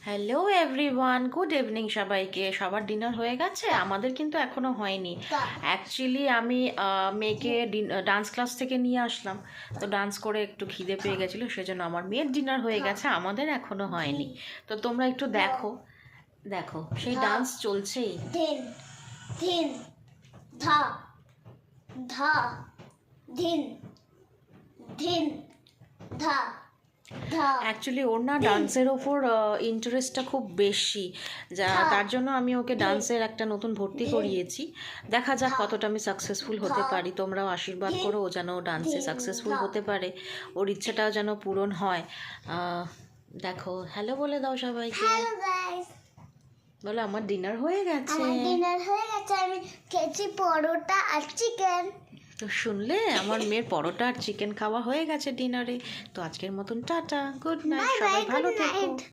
Hello everyone, good evening সবাইকে। সবার dinner হয়ে গেছে? আমাদের কিন্তু এখনো হয়নি। অ্যাকচুয়ালি আমি মেয়েকে ডান্স ক্লাস থেকে নিয়ে আসলাম, তো ডান্স করে একটু খিদে পেয়ে গেছিলো, সেজন্য আমার মেয়ের ডিনার হয়ে গেছে, আমাদের এখনো হয়নি। তো তোমরা একটু দেখো দেখো সেই ডান্স চলছেই। ধিন ধিন ধা ধা ধিন ধিন ধা। অ্যাকচুয়ালি ওর না ডান্সের ওপর ইন্টারেস্টটা খুব বেশি, তার জন্য আমি ওকে ডান্সের একটা নতুন ভর্তি করিয়েছি। দেখা যাক কতটা আমি সাকসেসফুল হতে পারি। তোমরাও আশীর্বাদ করো ও যেন ডান্সে সাকসেসফুল হতে পারে, ওর ইচ্ছাটাও যেন পূরণ হয়। দেখো, হ্যালো বলে দাও সবাইকে। হ্যালো গাইস, বলো আমার ডিনার হয়ে গেছে। আমার ডিনার হয়ে গেছে, আমি খেয়েছি পরোটা আর চিকেন। তো শুনলে, আমার মেয়ের পরোটা আর চিকেন খাওয়া হয়ে গেছে ডিনারে। তো আজকের মতন টাটা, গুড নাইট, সবাই ভালো থেকো।